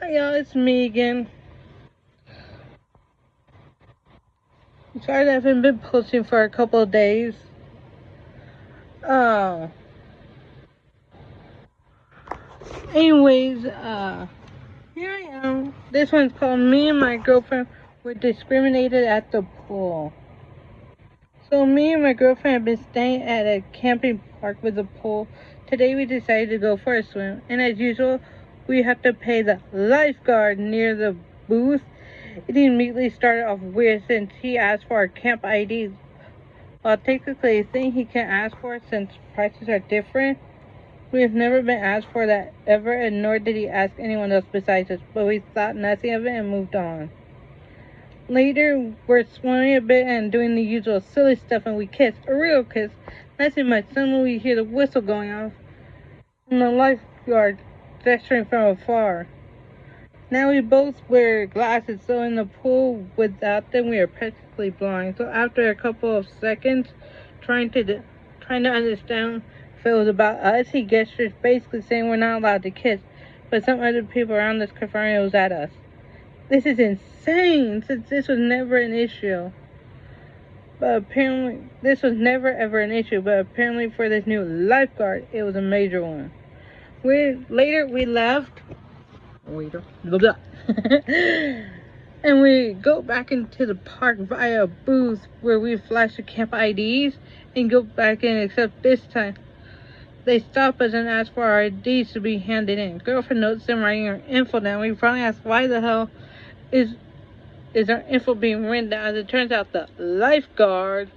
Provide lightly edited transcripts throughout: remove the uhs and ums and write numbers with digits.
Hi y'all, it's me again. Sorry that I haven't been posting for a couple of days. Uh, anyways, here I am. This one's called Me and My Girlfriend Were Discriminated at the Pool. So me and my girlfriend have been staying at a camping park with a pool. Today we decided to go for a swim, and as usual, we have to pay the lifeguard near the booth. It immediately started off weird since he asked for our camp IDs. Well, technically, a thing he can ask for since prices are different. We have never been asked for that ever, and nor did he ask anyone else besides us, but we thought nothing of it and moved on. Later, we're swimming a bit and doing the usual silly stuff, and we kiss, a real kiss. Nothing much. Suddenly, we hear the whistle going off, and the lifeguard gesturing from afar. Now we both wear glasses, so in the pool without them, we are practically blind. So after a couple of seconds, trying to understand if it was about us, he gestures, basically saying we're not allowed to kiss, but some other people around us confirming it was at us. This is insane, since this was never an issue. But apparently, this was never ever an issue. But apparently, for this new lifeguard, it was a major one. Later we left. Waiter. Blah, blah. And we go back into the park via a booth where we flash the camp IDs and go back in, except this time they stop us and ask for our IDs to be handed in. Girlfriend notes them writing our info down. We finally ask why the hell is our info being written down. As it turns out, the lifeguard,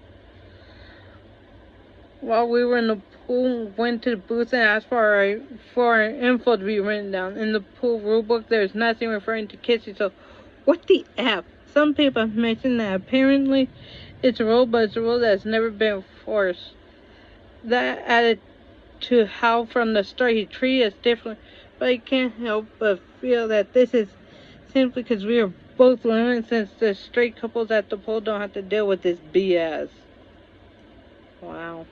while we were in the pool, went to the booth and asked for our info to be written down. In the pool rulebook, there's nothing referring to kissing, so what the F? Some people have mentioned that apparently it's a rule, but it's a rule that's never been enforced. That added to how from the start he treated us differently, but I can't help but feel that this is simply because we are both women, since the straight couples at the pool don't have to deal with this BS. Wow.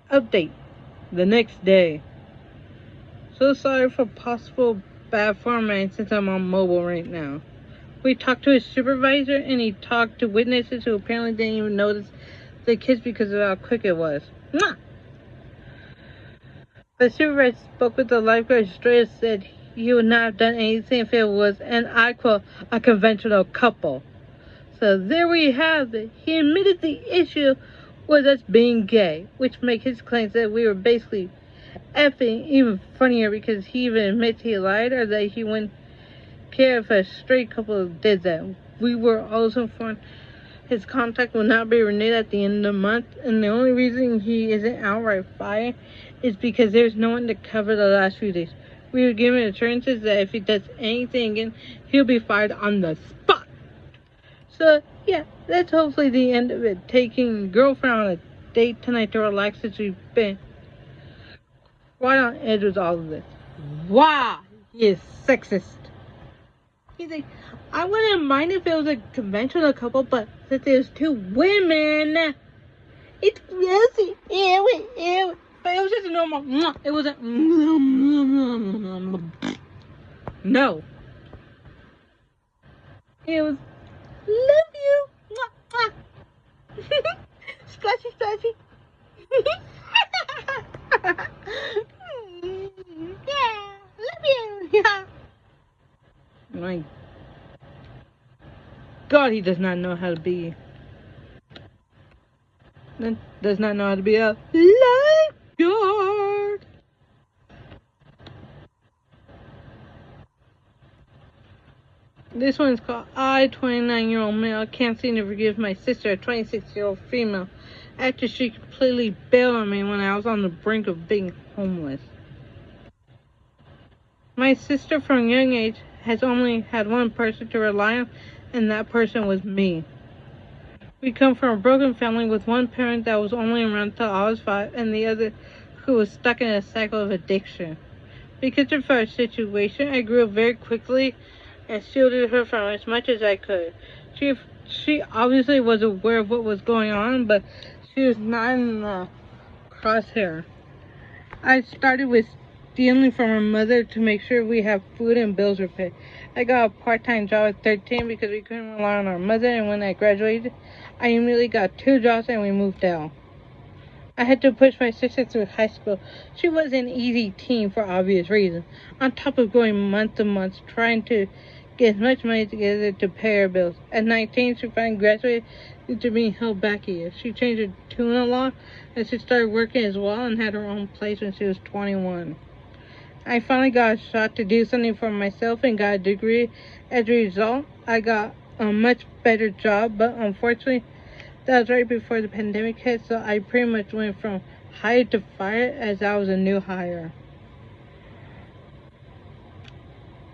Update. The next day. So sorry for possible bad formatting since I'm on mobile right now. We talked to his supervisor, and he talked to witnesses who apparently didn't even notice the kiss because of how quick it was. Mwah! The supervisor spoke with the lifeguard straight and said he would not have done anything if it was, and I quote, a conventional couple. So there we have it. He admitted the issue was us being gay, which makes his claims that we were basically effing even funnier, because he even admits he lied, or that he wouldn't care if a straight couple did that. We were also informed his contract will not be renewed at the end of the month, and the only reason he isn't outright fired is because there's no one to cover the last few days. We were given assurances that if he does anything again, he'll be fired on the spot. So yeah, that's hopefully the end of it. Taking girlfriend on a date tonight to relax, since we've been right on edge with all of this. Wow, he is sexist. He's like, I wouldn't mind if it was a conventional couple, but since there's two women, it's grossy. Ew. But it was just a normal. It wasn't. No. It was. Love you. Splashy. Yeah. Love you. Yeah. My God, he does not know how to be. Does not know how to be a lifeguard. This one's called I, 29-year-old male, can't seem to forgive my sister, a 26-year-old female, after she completely bailed on me when I was on the brink of being homeless. My sister, from a young age, has only had one person to rely on, and that person was me. We come from a broken family with one parent that was only around till I was 5, and the other who was stuck in a cycle of addiction. Because of our situation, I grew up very quickly and shielded her from as much as I could. She obviously was aware of what was going on, but she was not in the crosshair. I started with stealing from her mother to make sure we have food and bills were paid. I got a part-time job at 13 because we couldn't rely on our mother, and when I graduated, I immediately got 2 jobs and we moved out. I had to push my sister through high school. She was an easy teen for obvious reasons. On top of going month to month trying to get as much money together to pay her bills. At 19, she finally graduated due to being held back a year. She changed her tune a lot and she started working as well and had her own place when she was 21. I finally got a shot to do something for myself and got a degree. As a result, I got a much better job, but unfortunately, that was right before the pandemic hit, so I pretty much went from hired to fired as I was a new hire.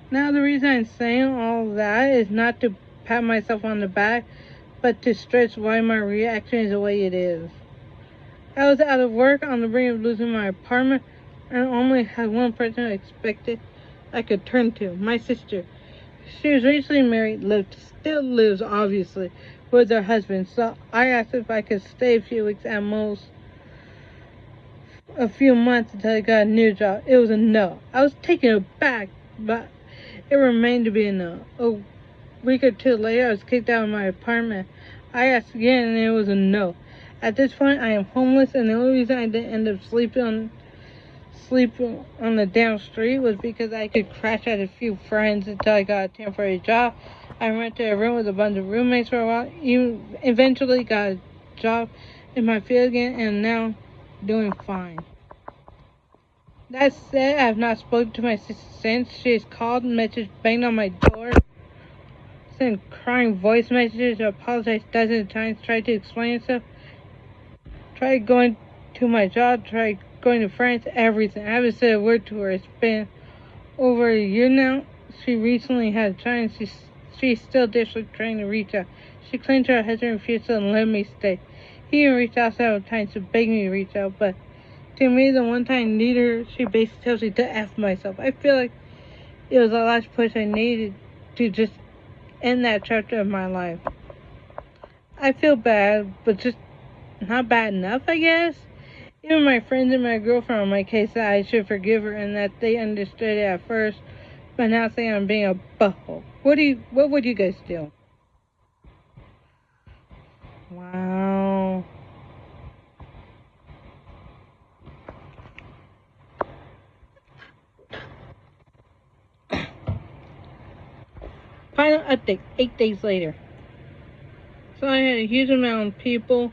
Now, the reason I'm saying all that is not to pat myself on the back, but to stress why my reaction is the way it is. I was out of work on the brink of losing my apartment, and only had one person I expected I could turn to, my sister. She was recently married, still lives obviously, with her husband, so I asked if I could stay a few weeks, at most a few months, until I got a new job. It was a no. I was taken aback, but it remained to be a no. A week or two later, I was kicked out of my apartment. I asked again, and it was a no. At this point, I am homeless, and the only reason I didn't end up sleeping on the damn street was because I could crash at a few friends until I got a temporary job. I rented a room with a bunch of roommates for a while. Eventually got a job in my field again, and now doing fine. That said, I have not spoken to my sister since. She has called, messaged, banged on my door, sent crying voice messages, apologized dozens of times, tried to explain herself, tried going to my job, tried going to France, everything. I haven't said a word to her. It's been over a year now. She recently had a child, and she's still desperately trying to reach out. She claimed her husband refused to let me stay. He even reached out several times to beg me to reach out, but to me, the one time I need her, she basically tells me to F myself. I feel like it was the last push I needed to just end that chapter of my life. I feel bad, but just not bad enough, I guess. Even my friends and my girlfriend on my case said I should forgive her and that they understood it at first, but now say I'm being a butthole. What would you guys do? Wow. Final update, 8 days later. So I had a huge amount of people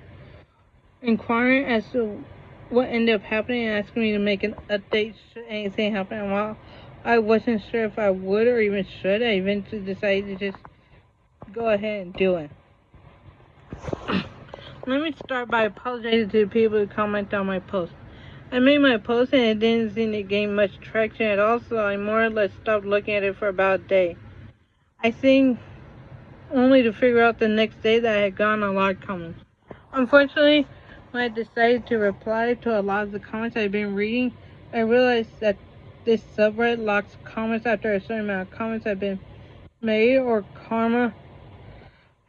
inquiring as to what ended up happening and asking me to make an update should anything happen. And while I wasn't sure if I would or even should, I eventually decided to just go ahead and do it. Let me start by apologizing to the people who commented on my post. I made my post and it didn't seem to gain much traction at all, so I more or less stopped looking at it for about a day. I think only to figure out the next day that I had gotten a lot of comments. Unfortunately, when I decided to reply to a lot of the comments I've been reading, I realized that this subreddit locks comments after a certain amount of comments have been made or karma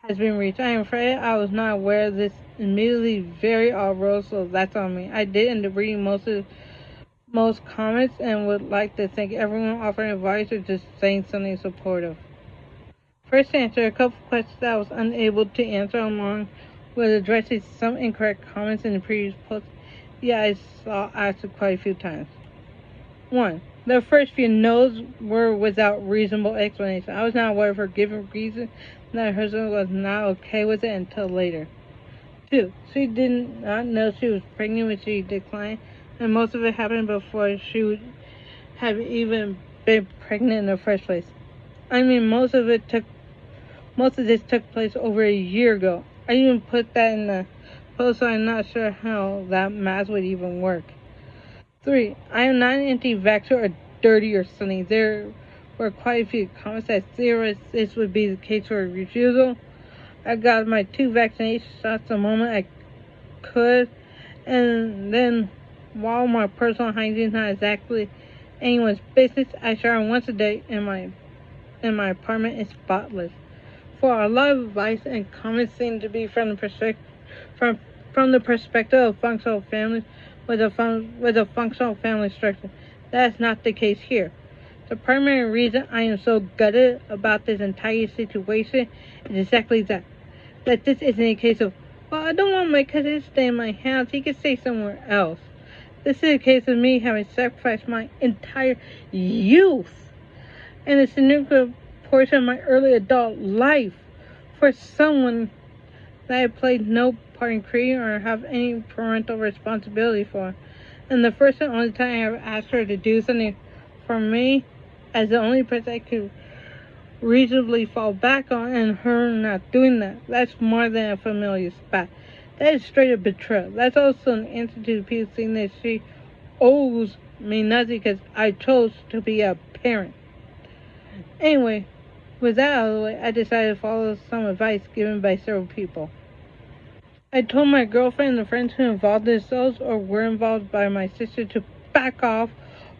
has been reached. I am afraid I was not aware of this immediately. Very odd role, so that's on me. I did end up reading most comments and would like to thank everyone offering advice or just saying something supportive. First, to answer a couple questions that I was unable to answer along with addressing some incorrect comments in the previous post. Yeah, I saw asked it quite a few times. 1. The first few no's were without reasonable explanation. I was not aware of her given reason that her husband was not okay with it until later. 2. She did not know she was pregnant when she declined, and most of it happened before she would have even been pregnant in the first place. I mean, most of this took place over a year ago. I even put that in the post, so I'm not sure how that math would even work. 3. I am not an anti-vaxxer or dirty or something. There were quite a few comments that theorized this would be the case for a refusal. I got my 2 vaccination shots the moment I could, and then while my personal hygiene is not exactly anyone's business, I shower once a day and my apartment is spotless. For a lot of advice and comments seem to be from from the perspective of functional families with a functional family structure. That is not the case here. The primary reason I am so gutted about this entire situation is exactly that. That this isn't a case of, well, I don't want my cousin to stay in my house, he can stay somewhere else. This is a case of me having sacrificed my entire youth and a significant portion of my early adult life for someone that I played no part in creating or have any parental responsibility for. And the first and only time I ever asked her to do something for me, as the only person I could reasonably fall back on, and her not doing that, that's more than a familiar spat. That is straight up betrayal. That's also an answer to the people saying that she owes me nothing because I chose to be a parent. Anyway, with that out of the way, I decided to follow some advice given by several people. I told my girlfriend and the friends who involved themselves or were involved by my sister to back off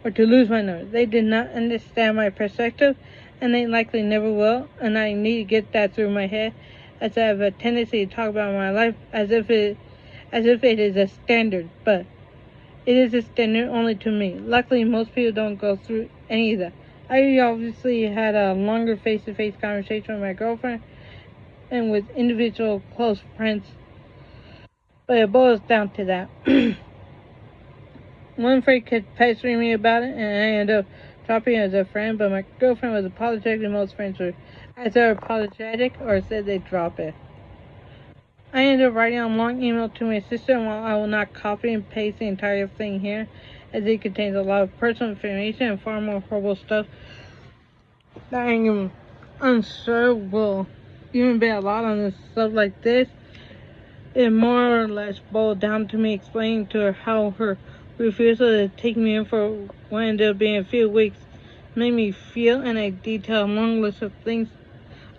or to lose my nerve. They did not understand my perspective, and they likely never will, and I need to get that through my head, as I have a tendency to talk about my life as if it is a standard, but it is a standard only to me. Luckily, most people don't go through any of that. I obviously had a longer face-to-face conversation with my girlfriend and with individual close friends, but it boils down to that. One friend kept pestering me about it, and I ended up dropping it as a friend, but my girlfriend was apologetic, and most friends were either apologetic or said they'd drop it. I ended up writing a long email to my sister, and while I will not copy and paste the entire thing here, as it contains a lot of personal information and far more horrible stuff that I am unsure will even be allowed on this stuff like this, it more or less boiled down to me explaining to her how her refusal to take me in for what ended up being a few weeks made me feel, and I detailed a long list of things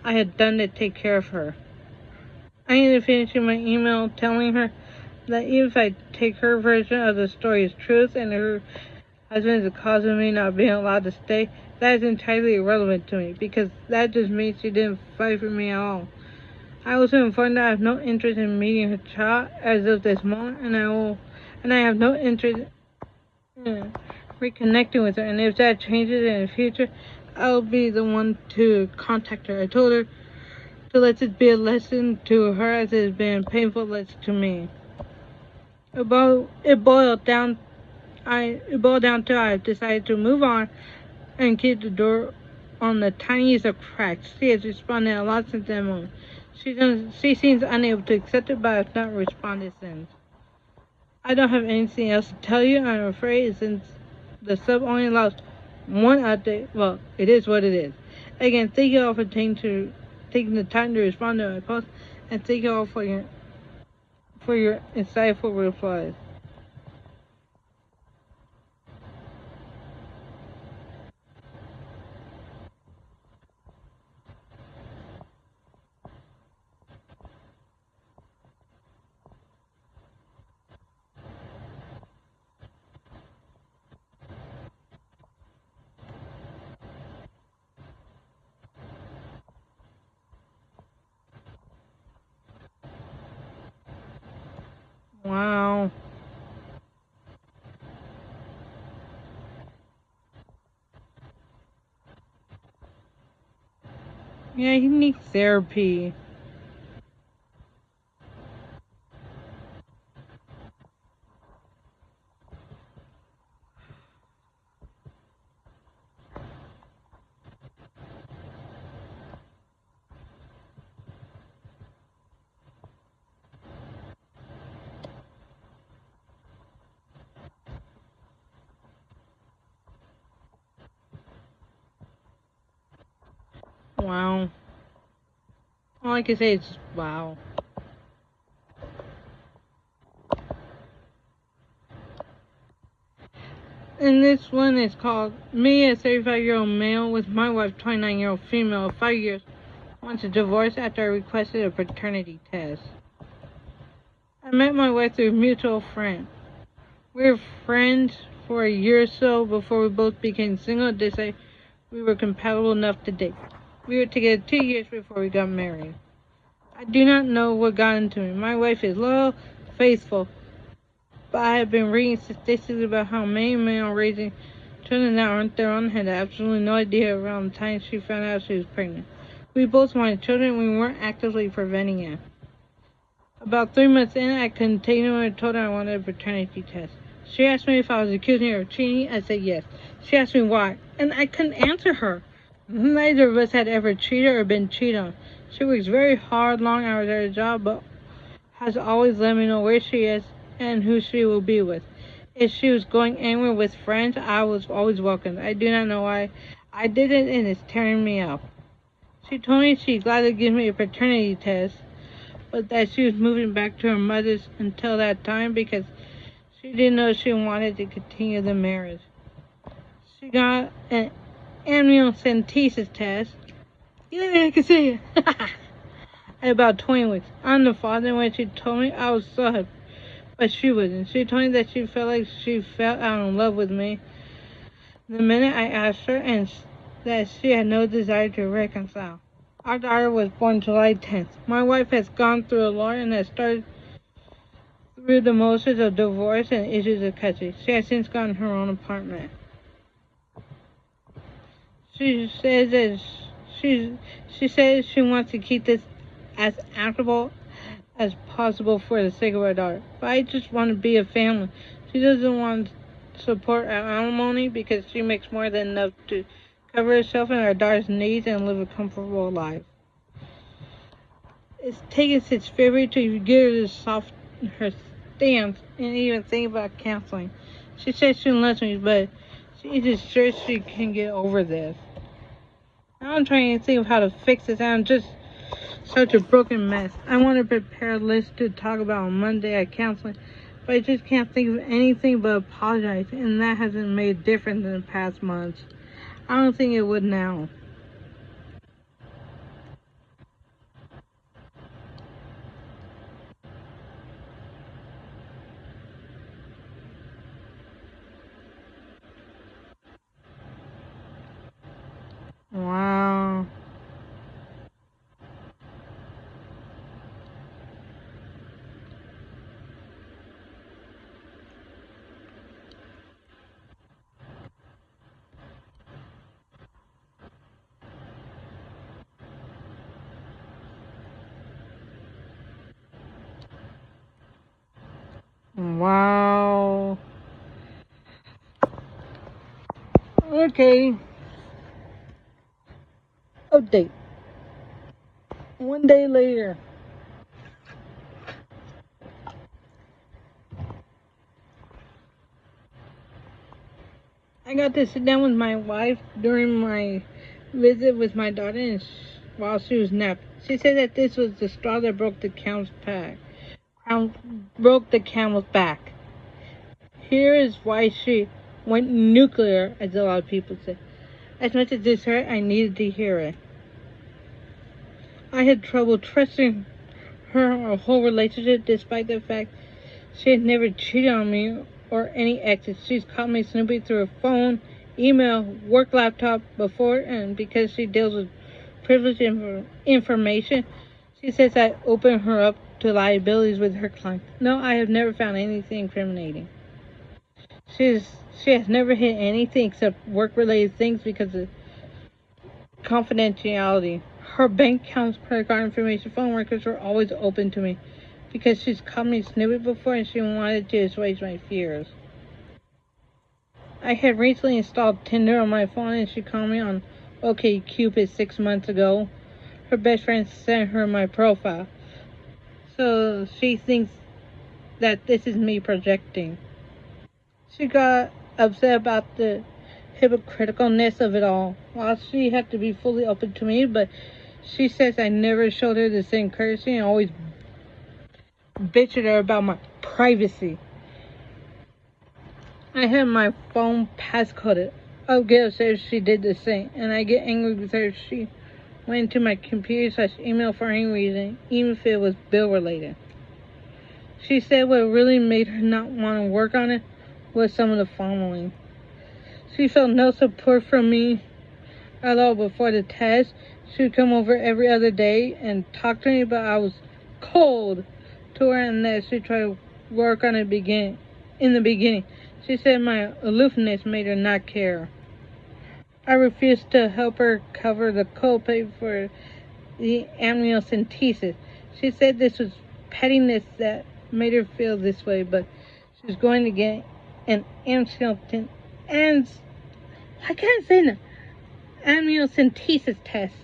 I had done to take care of her. I ended up finishing my email telling her that even if I take her version of the story as truth and her husband is the cause of me not being allowed to stay, that is entirely irrelevant to me, because that just means she didn't fight for me at all. I also informed her I have no interest in meeting her child as of this moment, and I have no interest in reconnecting with her, and if that changes in the future, I'll be the one to contact her. I told her to let this be a lesson to her as it has been a painful lesson to me. It boiled down to I decided to move on and keep the door on the tiniest of cracks. She has responded a lot since that moment. She seems unable to accept it, but I have not responded since. I don't have anything else to tell you, I'm afraid, since the sub only allows one update. Well, it is what it is. Again, thank you all for taking the time to respond to my post, and thank you all for your insightful replies. Wow. Yeah, he needs therapy. Wow. All I can say is wow. And this one is called Me, a 35-year-old male with my wife, 29-year-old female of 5 years, wants a divorce after I requested a paternity test. I met my wife through a mutual friend. We were friends for a year or so before we both became single and decided we were compatible enough to date. We were together 2 years before we got married. I do not know what got into me. My wife is loyal, faithful. But I have been reading statistics about how many men are raising children that aren't their own, had absolutely no idea around the time she found out she was pregnant. We both wanted children, we weren't actively preventing it. About 3 months in, I continued and told her I wanted a paternity test. She asked me if I was accusing her of cheating. I said yes. She asked me why, and I couldn't answer her. Neither of us had ever cheated or been cheated on. She works very hard, long hours at her job, but has always let me know where she is and who she will be with. If she was going anywhere with friends, I was always welcome. I do not know why I did it, and it's tearing me up. She told me she'd gladly give me a paternity test, but that she was moving back to her mother's until that time because she didn't know she wanted to continue the marriage. She got an amniocentesis test. Yeah, I can see it. At about 20 weeks. I'm the father. When she told me, I was so happy, but she wasn't. She told me that she felt like she fell out in love with me the minute I asked her, and that she had no desire to reconcile. Our daughter was born July 10th. My wife has gone through a lot and has started through the motions of divorce and issues of custody. She has since gotten her own apartment. She says that she says she wants to keep this as amicable as possible for the sake of our daughter. But I just want to be a family. She doesn't want to support our alimony because she makes more than enough to cover herself and our daughter's needs and live a comfortable life. It's taken since February to get her to soften her stance and even think about counseling. She says she loves me, but she's just sure she can get over this. I'm trying to think of how to fix this. I'm just such a broken mess. I want to prepare a list to talk about on Monday at counseling, but I just can't think of anything but apologize, and that hasn't made a difference in the past months. I don't think it would now. Wow. Wow. Okay. Update. 1 day later. I got to sit down with my wife during my visit with my daughter and while she was napping. She said that this was the straw that broke the camel's back. Broke the camel's back. Here is why she went nuclear, as a lot of people say. As much as this hurt, I needed to hear it. I had trouble trusting her whole relationship, despite the fact she had never cheated on me or any exes. She's caught me snooping through her phone, email, work laptop before, and because she deals with privileged information, she says I open her up to liabilities with her clients. No, I have never found anything incriminating. She has never hid anything except work-related things because of confidentiality. Her bank accounts, credit card information, phone records were always open to me because she's caught me snooping before and she wanted to assuage my fears. I had recently installed Tinder on my phone and she called me on OkCupid 6 months ago. Her best friend sent her my profile, so she thinks that this is me projecting. She got upset about the hypocriticalness of it all. While she had to be fully open to me, but she says I never showed her the same courtesy and always bitched at her about my privacy. I had my phone passcoded. I'll get upset if she did the same, and I get angry with her if she went into my computer/email for any reason, even if it was bill related. She said what really made her not want to work on it was some of the following. She felt no support from me at all before the test. She would come over every other day and talk to me, but I was cold to her, and that she tried to work on it in the beginning. She said my aloofness made her not care. I refused to help her cover the copay for the amniocentesis. She said this was pettiness that made her feel this way, but she was going to get an amniocentesis, and I can't say that, amniocentesis test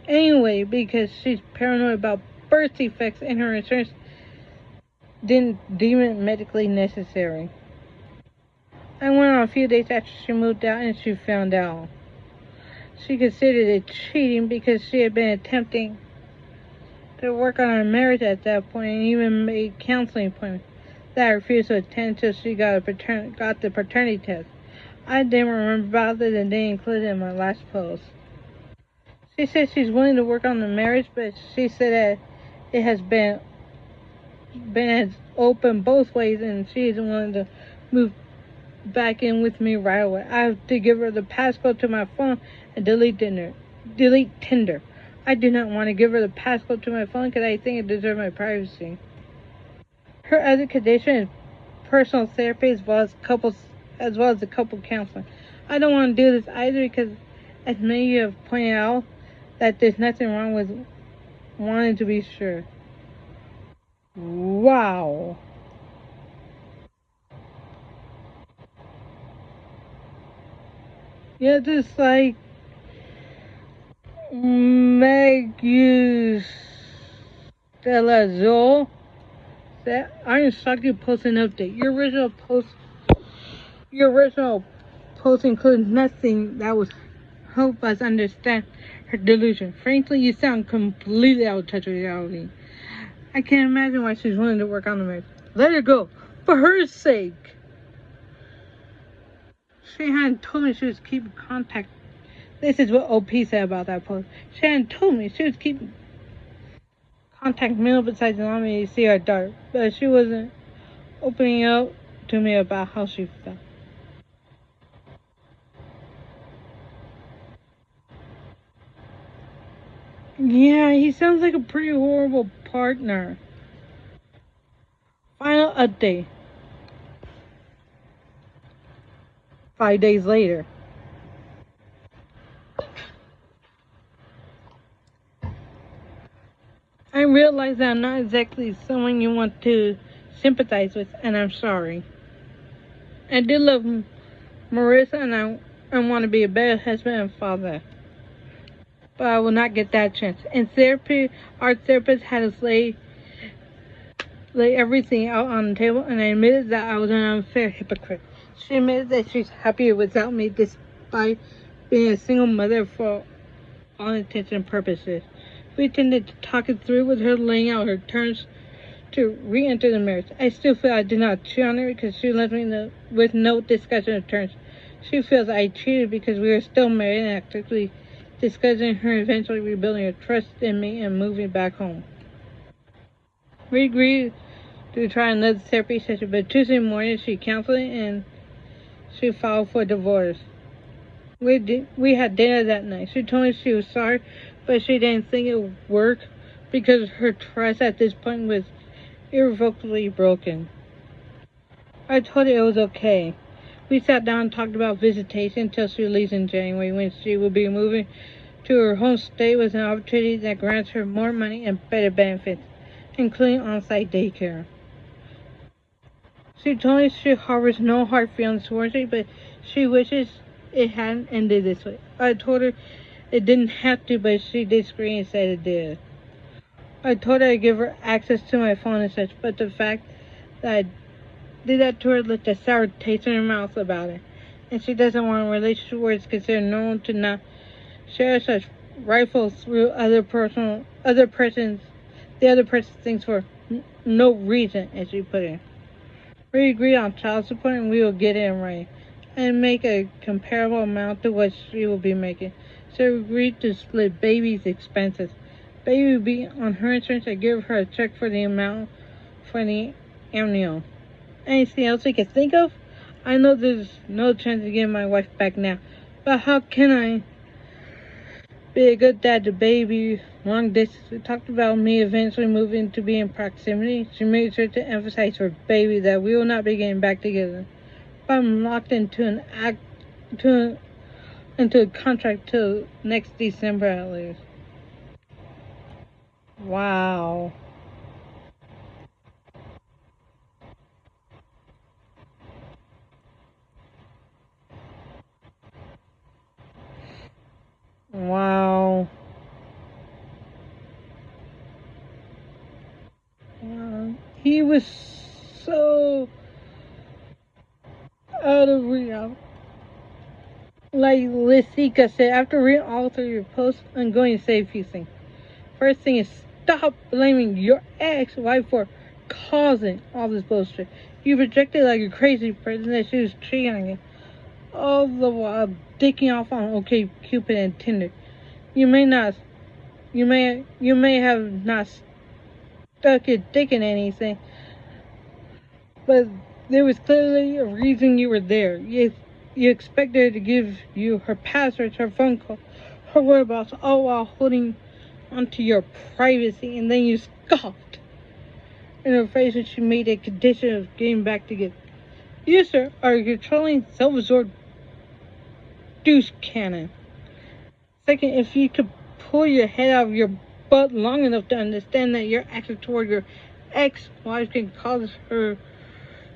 anyway because she's paranoid about birth defects and her insurance didn't deem it medically necessary. I went on a few days after she moved out and she found out. She considered it cheating because she had been attempting to work on her marriage at that point and even made counseling appointments that I refused to attend until she got the paternity test. I didn't remember about it and they included it in my last post. She said she's willing to work on the marriage, but she said that it has been as open both ways and she isn't willing to move back in with me right away. I have to give her the passcode to my phone and delete Tinder. I do not want to give her the passcode to my phone because I think it deserves my privacy. Her other condition is personal therapy as well as the couple counseling. I don't want to do this either because, as many of you have pointed out, that there's nothing wrong with wanting to be sure. Wow. Yeah, just like Meg used Stella Zoll that I'm shocked you post an update. Your original post included nothing that would help us understand her delusion. Frankly, you sound completely out of touch with reality. I can't imagine why she's willing to work on the marriage. Let her go, for her sake. She hadn't told me she was keeping contact. This is what OP said about that post. She hadn't told me she was keeping contact meal besides allowing me to see her daughter, but she wasn't opening up to me about how she felt. Yeah, he sounds like a pretty horrible partner. Final update. 5 days later. I realize that I'm not exactly someone you want to sympathize with, and I'm sorry. I do love Marissa, and I want to be a better husband and father. But I will not get that chance. In therapy, our therapist had us lay everything out on the table, and I admitted that I was an unfair hypocrite. She admitted that she's happier without me despite being a single mother for all intents and purposes. We tended to talk it through with her laying out her terms to re-enter the marriage. I still feel I did not cheat on her because she left me with no discussion of terms. She feels I cheated because we were still married and actively discussing her eventually rebuilding her trust in me and moving back home. We agreed to try another therapy session, but Tuesday morning she canceled it and she filed for divorce. We had dinner that night. She told me she was sorry, but she didn't think it would work because her trust at this point was irrevocably broken. I told her it was okay. We sat down and talked about visitation until she leaves in January when she will be moving to her home state with an opportunity that grants her more money and better benefits, including on-site daycare. She told me she harbors no hard feelings towards me, but she wishes it hadn't ended this way. I told her it didn't have to, but she disagreed and said it did. I told her I'd give her access to my phone and such, but the fact that I did that to her left a sour taste in her mouth about it. And she doesn't want a relationship where it's considered normal to not share such rifles through the other person's things for no reason, as she put it. We agreed on child support and we will get it right and make a comparable amount to what she will be making. So we agreed to split baby's expenses. Baby will be on her insurance. I give her a check for the amount for the amnio. Anything else we can think of? I know there's no chance of getting my wife back now, but how can I be a good dad to baby, long distance. We talked about me eventually moving to be in proximity. She made sure to emphasize for baby that we will not be getting back together. But I'm locked into into a contract till next December at least. Wow. Wow. Wow. He was so out of reality. Like Lisica said, after reading all through your posts, I'm going to say a few things. First thing is stop blaming your ex-wife for causing all this bullshit. You projected like a crazy person that she was cheating on you, all the while dicking off on OK Cupid and Tinder. You may not, you may have not stuck your dick in anything, but there was clearly a reason you were there. You expected her to give you her passwords, her phone call, her whereabouts, all while holding onto your privacy, and then you scoffed in her face when she made a condition of getting back together. You, sir, are a controlling, self-absorbed douche cannon. Second, if you could pull your head out of your butt long enough to understand that your action toward your ex-wife can cause her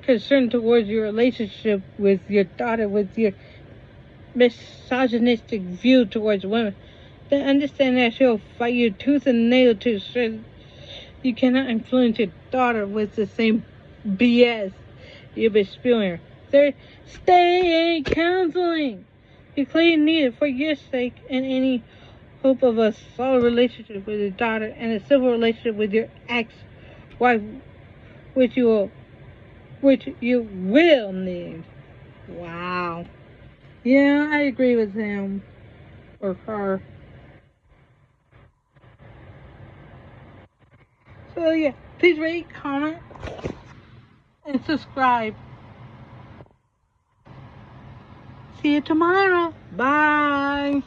concern towards your relationship with your daughter, with your misogynistic view towards women, then understand that she'll fight you tooth and nail to ensure you cannot influence your daughter with the same BS you've been spewing her. Third, stay in counseling. You clearly need it for your sake and any hope of a solid relationship with your daughter and a civil relationship with your ex-wife, which you will need. Wow. Yeah, I agree with him or her. So yeah, please rate, comment, and subscribe. See you tomorrow. Bye.